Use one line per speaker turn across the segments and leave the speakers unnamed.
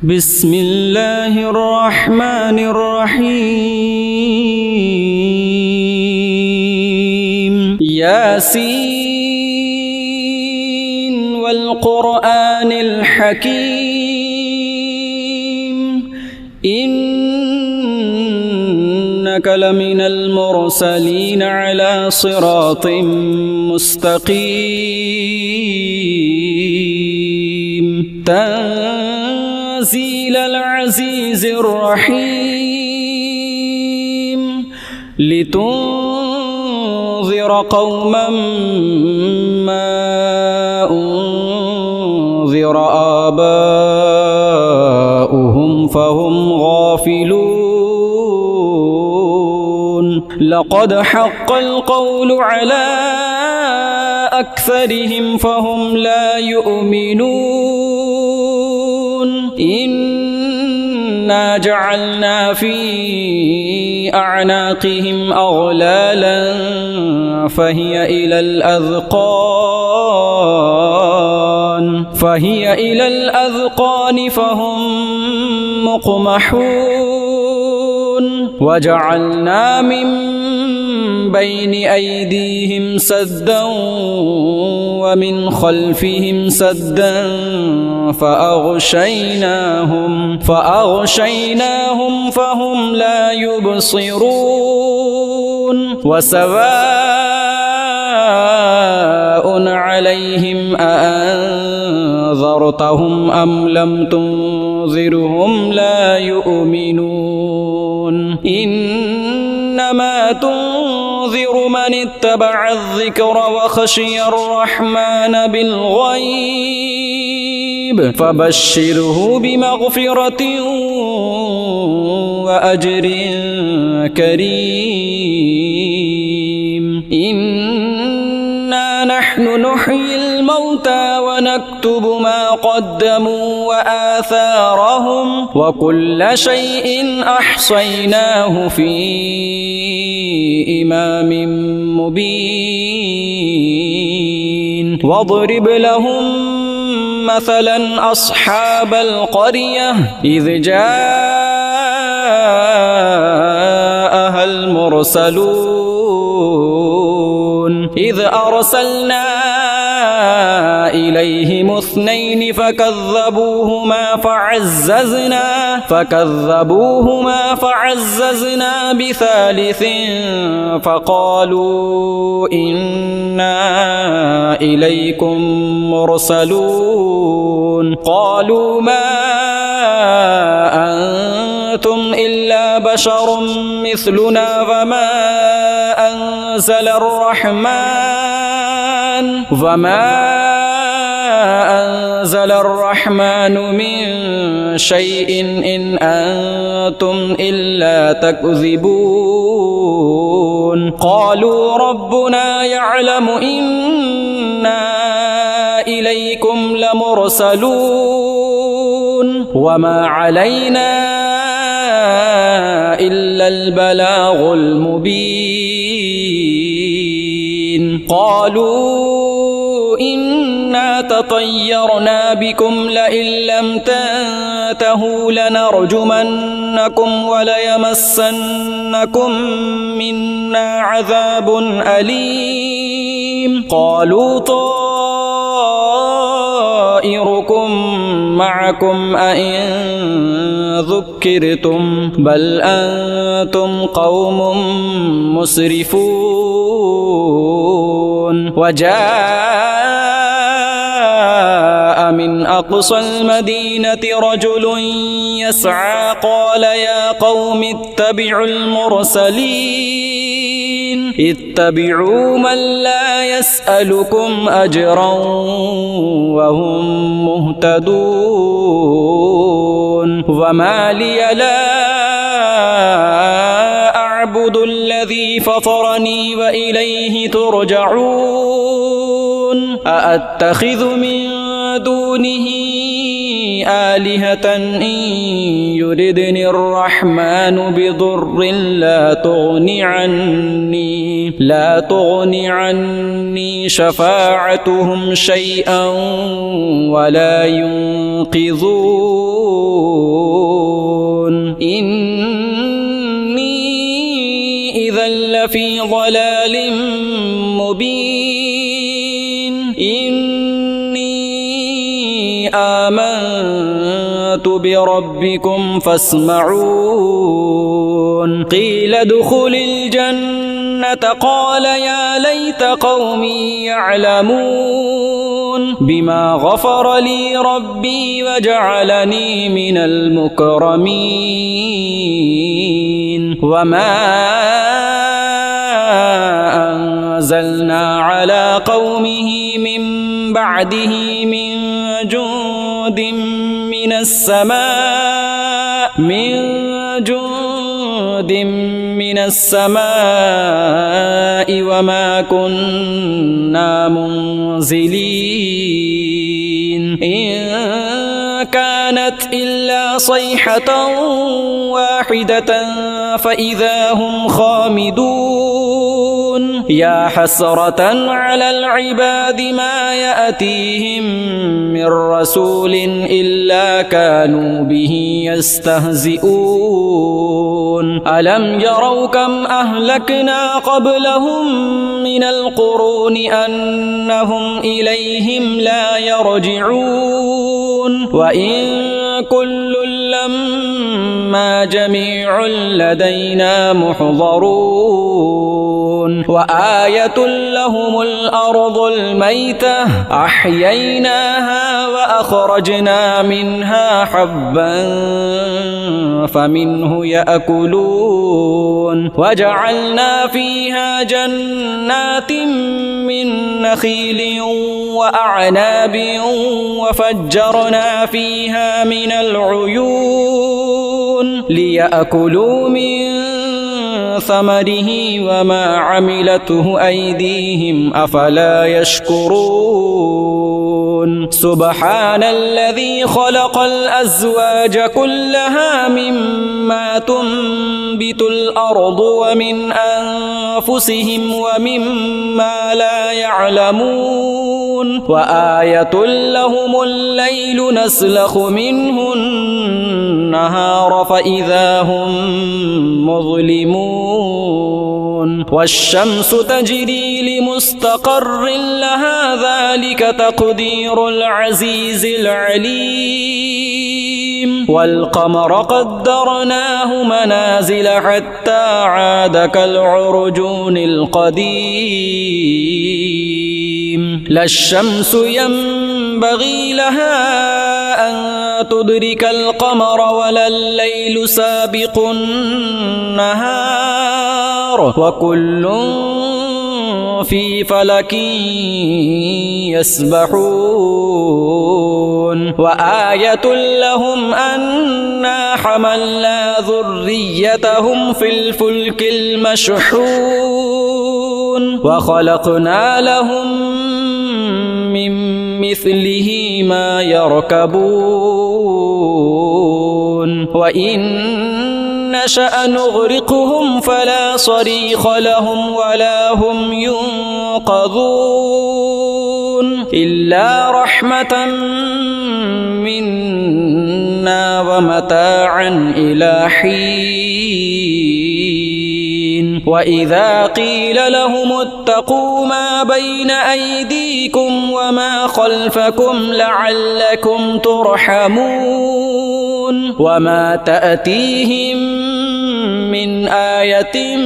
بسم الله الرحمن الرحيم ياسين والقرآن الحكيم إنك لمن المرسلين على صراط مستقيم تنزيل العزيز الرحيم لتنذر قوما ما أنذر آباؤهم فهم غافلون لقد حق القول على أكثرهم فهم لا يؤمنون إنا جعلنا في أعناقهم أغلالا فهي إلى الأذقان فهم مقمحون وجعلنا من بين أيديهم سدا ومن خلفهم سدا فأغشيناهم فهم لا يبصرون وسواء عليهم أأنذرتهم أم لم تنذرهم لا يؤمنون إنما تنذر من اتبع الذكر وخشي الرحمن بالغيب فبشره بمغفرة وأجر كريم إنا نحن نحيي الموتى ونكتب ما قدموا وآثارهم وكل شيء أحصيناه في إمام مبين واضرب لهم مثلا أصحاب القرية إذ جاءها المرسلون إذ أرسلنا إليهم اثنين فكذبوهما فعززنا بثالث فقالوا إنا إليكم مرسلون قالوا ما أنتم إلا بشر مثلنا وما أنزل الرحمن من شيء إن أنتم إلا تكذبون قالوا ربنا يعلم إنا إليكم لمرسلون وما علينا إلا البلاغ المبين قالوا إنا تطيرنا بكم لئن لم تنتهوا لنرجمنكم وليمسنكم منا عذاب أليم قالوا طائركم معكم أئن ذكرتم بل أنتم قوم مسرفون وجاء من أقصى المدينة رجل يسعى قال يا قوم اتبعوا المرسلين اتبعوا من لا يسألكم أجرا وهم مهتدون وما لي لا أعبد الذي فطرني وإليه ترجعون أأتخذ من دونه آلهة إن يردني الرحمن بضر لا تغني عني شفاعتهم شيئا ولا ينقذون لفي ضلال مبين إني آمنت بربكم فاسمعون قيل ادخل الجنة قال يا ليت قومي يعلمون بما غفر لي ربي وجعلني من المكرمين وما أنزلنا على قومه من بعده من جند من السماء وما كنا منزلين إن كانت إلا صيحة واحدة فإذا هم خامدون يا حسرة على العباد ما يأتيهم من رسول إلا كانوا به يستهزئون ألم يروا كم أهلكنا قبلهم من القرون أنهم إليهم لا يرجعون وإن كل لما جميع لدينا محضرون وآية لهم الأرض الميتة أحييناها وأخرجنا منها حبا فمنه يأكلون وجعلنا فيها جنات من نخيل وأعناب وفجرنا فيها من العيون ليأكلوا من ثمره وما عملته أيديهم أفلا يشكرون سبحان الذي خلق الأزواج كلها مما تنبت الأرض ومن أنفسهم ومما لا يعلمون وآية لهم الليل نسلخ منه النهار فإذا هم مظلمون والشمس تجري لمستقر لها ذلك تقدير العزيز العليم والقمر قدرناه منازل حتى عاد كالعرجون القديم لا الشمس ينبغي لها أن تدرك القمر ولا الليل سابق النهار وكل في فلك يسبحون وآية لهم أنا حملنا ذريتهم في الفلك المشحون وخلقنا لهم من مثله ما يركبون وإن نشأ نغرقهم فلا صريخ لهم ولا هم ينقذون إلا رحمة منا ومتاعا إلى حين وإذا قيل لهم اتقوا ما بين أيديكم وما خلفكم لعلكم ترحمون وما تأتيهم من آية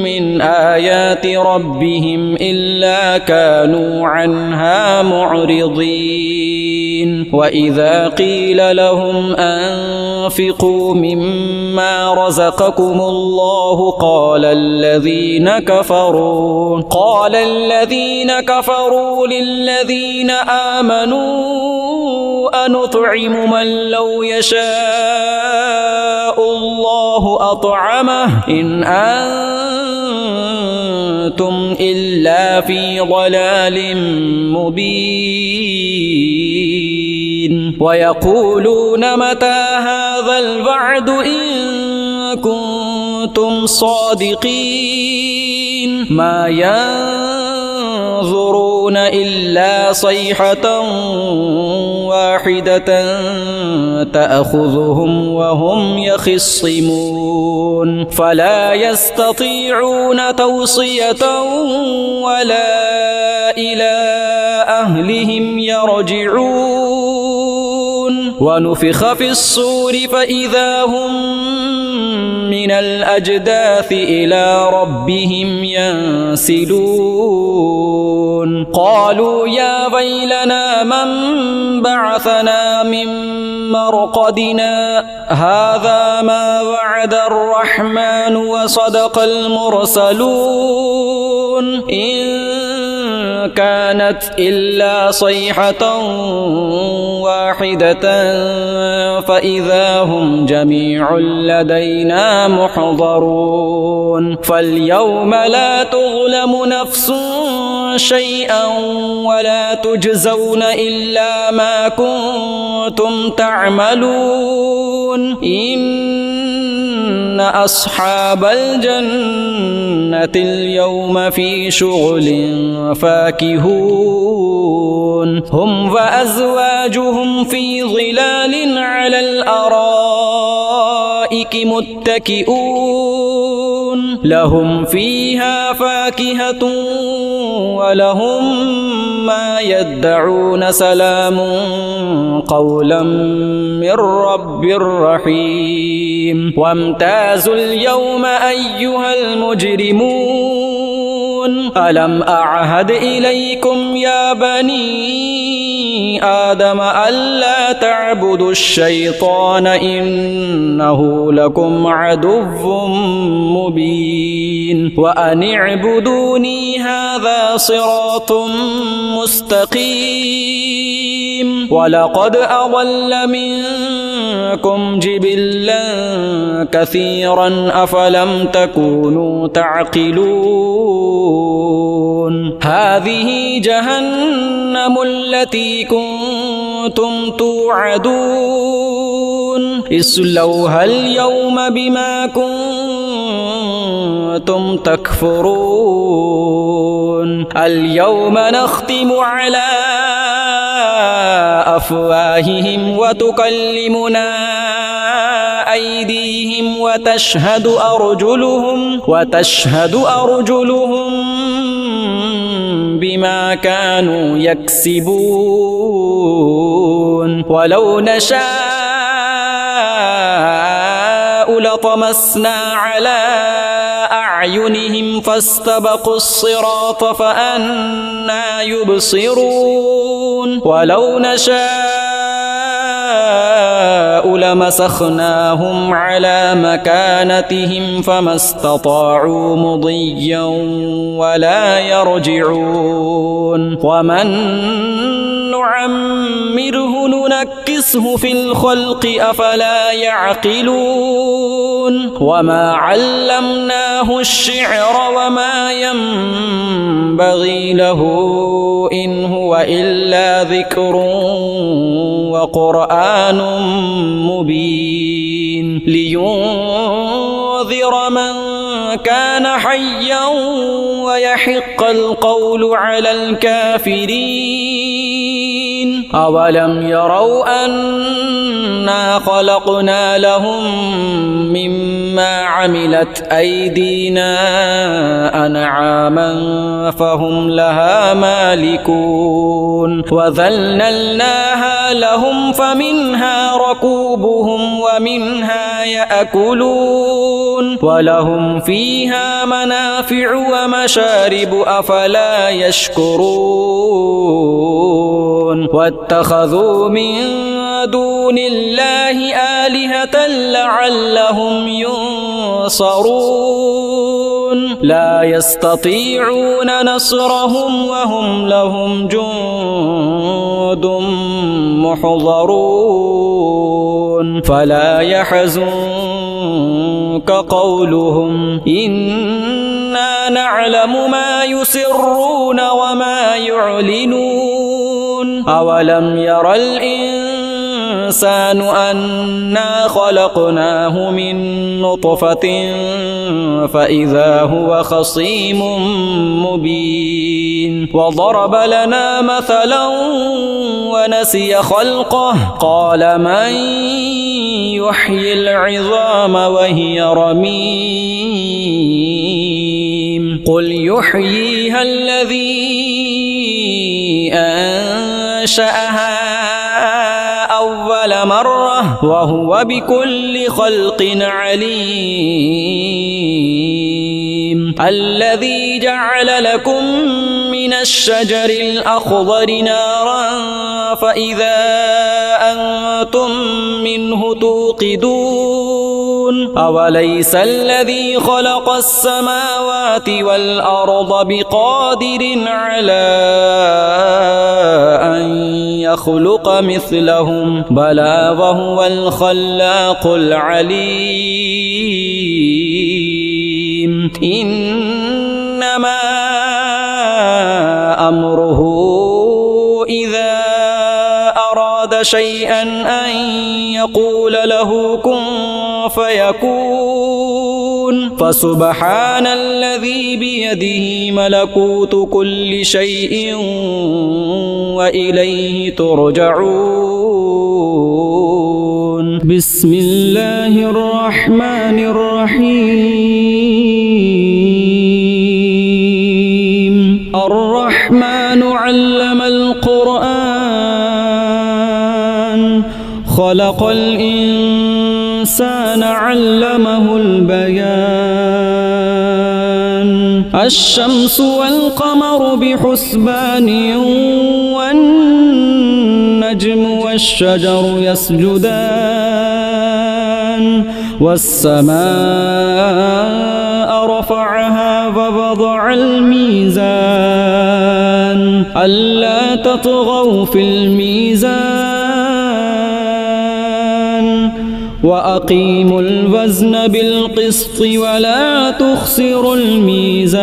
من آيات ربهم إلا كانوا عنها معرضين وإذا قيل لهم أنفقوا مما رزقكم الله قال الذين كفروا للذين آمنوا أنطعم من لو يشاء الله أطعمه إن أنتم إلا في ضلال مبين ويقولون متى هذا الوعد إن كنتم صادقين ما ينظرون إلا صيحة واحدة تأخذهم وهم يخصمون فلا يستطيعون توصية ولا إلى أهلهم يرجعون ونفخ في الصور فإذا هم من الأجداث إلى ربهم ينسلون قالوا يا ويلنا من بعثنا من مرقدنا هذا ما وعد الرحمن وصدق المرسلون إن كانت إلا صيحة واحدة فإذا هم جميع لدينا محضرون فاليوم لا تظلم نفس شيئا ولا تجزون إلا ما كنتم تعملون إن أصحاب الجنة اليوم في شغل فاكهون هم وأزواجهم في ظلال على الأرائك متكئون لهم فيها فاكهة ولهم ما يدعون سلام قولا من رب رحيم وامتازوا اليوم أيها المجرمون ألم أعهد إليكم يا بني آدم ألا تعبدوا الشيطان إنه لكم عدو مبين وأن اعبدوني هذا صراط مستقيم ولقد أضل منكم جبلا كثيرا أفلم تكونوا تعقلون هذه جهنم التي كنتم توعدون اصلوها اليوم بما كنتم تكفرون اليوم نختم على أفواههم وتكلمنا أيديهم وتشهد أرجلهم بما كانوا يكسبون ولو نشاء لطمسنا على أعينهم فاستبقوا الصراط فأنى يبصرون ولو نشاء لمسخناهم على مكانتهم فما استطاعوا مضيا ولا يرجعون ومن نعمره ننكسه في الخلق أفلا يعقلون وما علمناه الشعر وما ينبغي له إن هو إلا ذكر وقرآن مبين لينذر من كان حيا ويحق القول على الكافرين أولم يروا أنا خلقنا لهم مما عملت أيدينا أنعاما فهم لها مالكون وذللناها لهم فمنها ركوبهم ومنها يأكلون ولهم فيها منافع ومشارب أفلا يشكرون واتخذوا من دون الله آلهة لعلهم ينصرون لا يستطيعون نصرهم وهم لهم جند محضرون فلا يحزنك قولهم إنا نعلم ما يسرون وما يعلنون أولم ير الإنسان الإنسان أنا خلقناه من نطفة فإذا هو خصيم مبين وضرب لنا مثلا ونسي خلقه قال من يحيي العظام وهي رميم قل يحييها الذي أنشأها أول مرة وهو بكل خلق عليم الذي جعل لكم من الشجر الأخضر نارا فإذا أنتم منه توقدون أوليس الذي خلق السماوات والأرض بقادر على أن يخلق مثلهم بلى وهو الخلاق العليم إنما أمره إذا أراد شيئا أن يقول له كن فيكون فسبحان الذي بيده ملكوت كل شيء وإليه ترجعون بسم الله الرحمن الرحيم الرحمن علم القرآن خلق الإنسان علمه البيان الشمس والقمر بحسبان والنجم والشجر يسجدان والسماء رفعها ووضع الميزان ألا تطغوا في الميزان وأقيموا الوزن بالقسط ولا تخسروا الميزان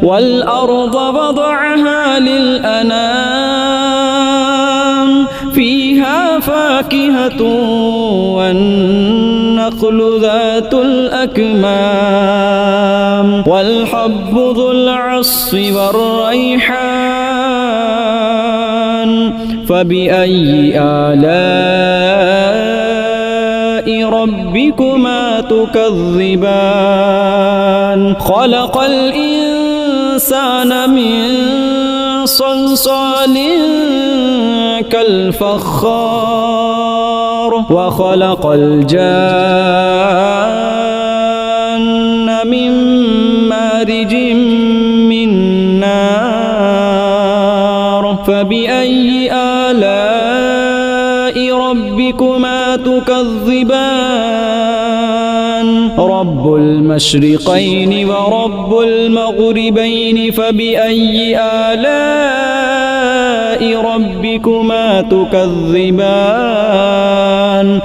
والأرض وضعها للأنام فيها فاكهة والنخل ذات الأكمام والحب ذو العصف والريحان فبأي آلاء ربكما تكذبان خلق الإنسان من صلصال كالفخار وخلق الجان من مارج من نار فبأي آلاء ربكما تكذبان رب المشرقين ورب المغربين فبأي آلاء ربكما تكذبان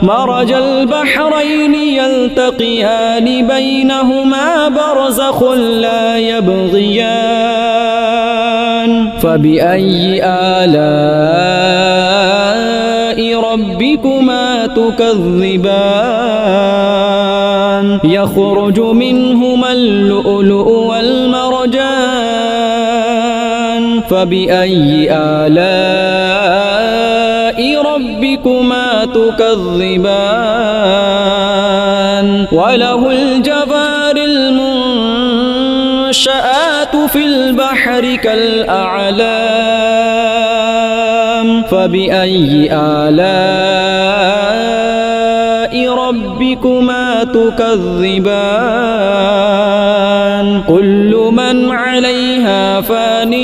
مرج البحرين يلتقيان بينهما برزخ لا يبغيان فبأي آلاء ربكما تكذبان يخرج منهما اللؤلؤ والمرجان فبأي آلاء ربكما تكذبان وله الجوار المنشآت في البحر كالأعلام فبأي آلاء ربكما تكذبان كل من عليها فان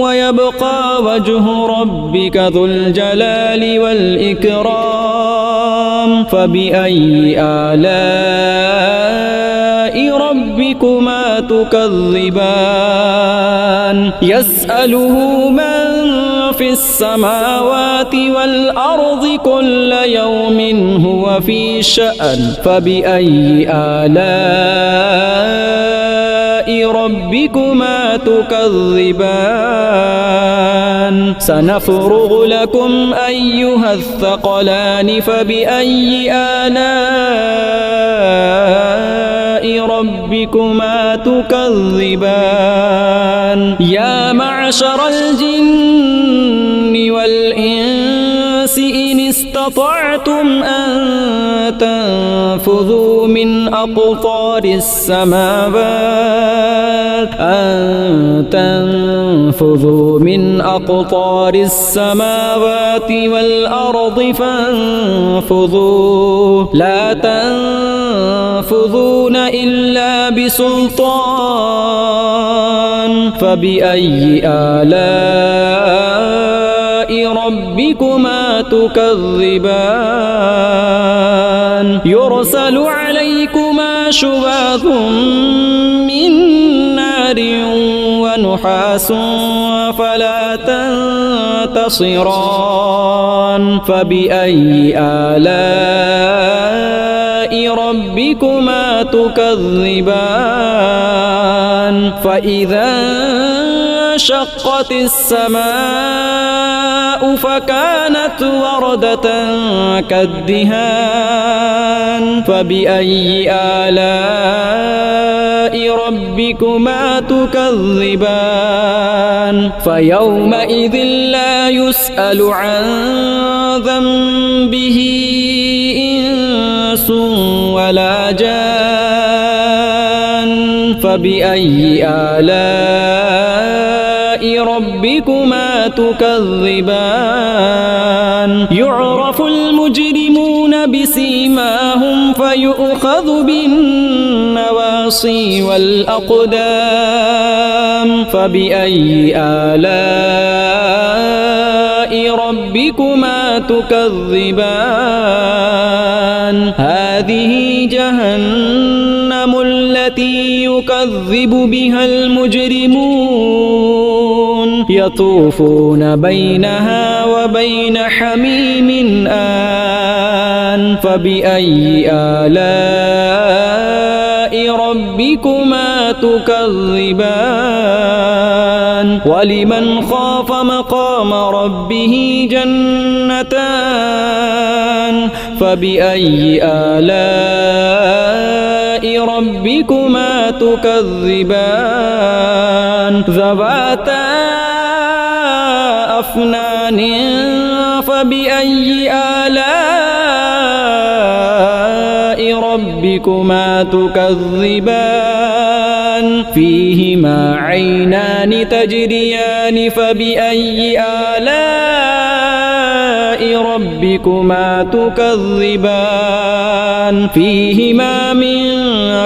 ويبقى وجه ربك ذو الجلال والإكرام فبأي آلاء ربكما تكذبان يسأله من في السماوات والأرض كل يوم هو في شأن فبأي آلاء ربكما تكذبان سنفرغ لكم أيها الثقلان فبأي آلاء ربكما تكذبان يا معشر الجن والإنس إن استطعتم أن تنفذوا من أقطار السماوات والأرض فانفذوا لا تنفذون إلا بسلطان فبأي آلاء ربكما تكذبان يرسل عليكما شواظ من نار ونحاس فلا تنتصران فبأي آلاء ربكما تكذبان فإذا انشقت السماء فكانت وردة كالدهان فبأي آلاء ربكما تكذبان فيومئذ لا يسأل عن ذنبه إنس ولا جان فبأي آلاء ربكما تكذبان يعرف المجرمون بسيماهم فيؤخذ بالنواصي والأقدام فبأي آلاء ربكما تكذبان هذه جهنم التي يكذب بها المجرمون يطوفون بينها وبين حميم آن فبأي آلاء ربكما تكذبان ولمن خاف مقام ربه جنتان فبأي آلاء ربكما تكذبان ذواتا أفنان فبأي آلاء ربكما تكذبان فيهما عينان تجريان فبأي آلاء ربكما تكذبان فيهما من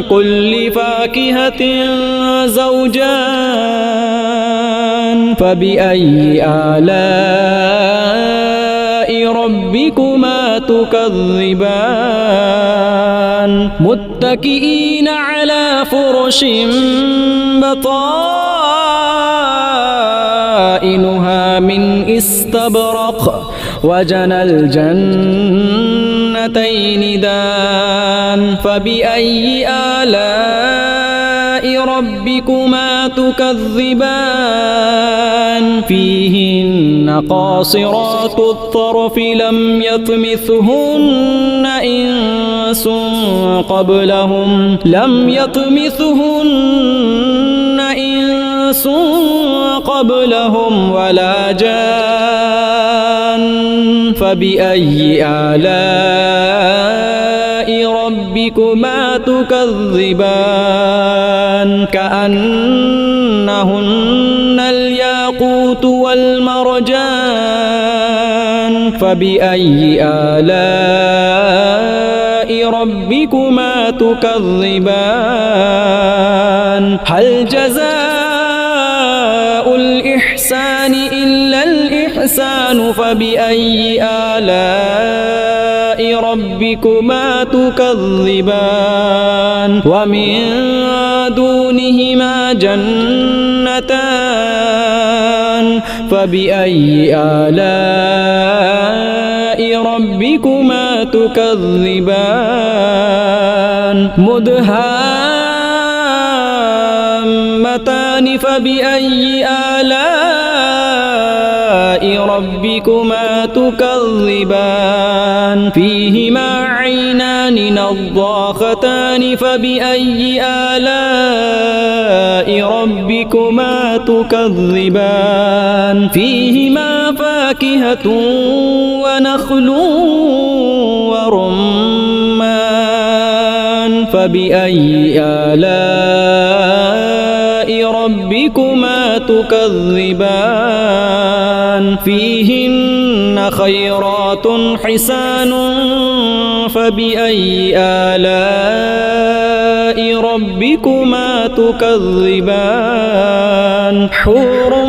كل فاكهة زوجان فبأي آلاء ربكما تكذبان متكئين على فرش بطائنها من استبرق وجنى الجنتين دان فبأي آلاء ربكما تكذبان فيهن قاصرات الطرف لم يطمثهن إنس قبلهم ولا جان فبأي آلاء ربكما تكذبان كأنهن الياقوت والمرجان فبأي آلاء ربكما تكذبان هل جزاء الإحسان إلا الإحسان فبأي آلاء ربكما تكذبان ومن دونهما جنتان فبأي آلاء ربكما تكذبان تامتان فبأي آلاء ربكما تكذبان فيهما عينان نضاختان فبأي آلاء ربكما تكذبان فيهما فاكهة ونخل ورمان فبأي آلاء ربكما تكذبان فيهن خيرات حسان فبأي آلاء ربكما تكذبان حور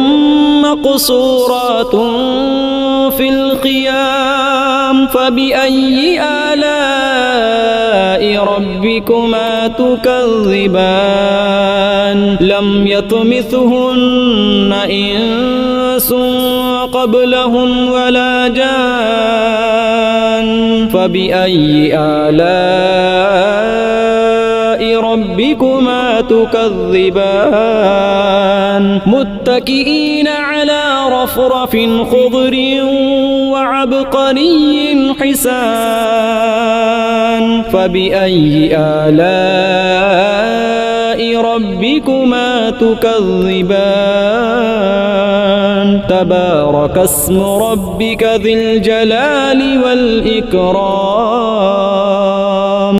مقصورات في الخيام فبأي آلاء ربكما تكذبان لم يطمثهن إنس قبلهم ولا جان فبأي آلاء ربكما تكذبان متكئين على رفرف خضر وعبقري حسان فبأي آلاء ربكما تكذبان تبارك اسم ربك ذي الجلال والإكرام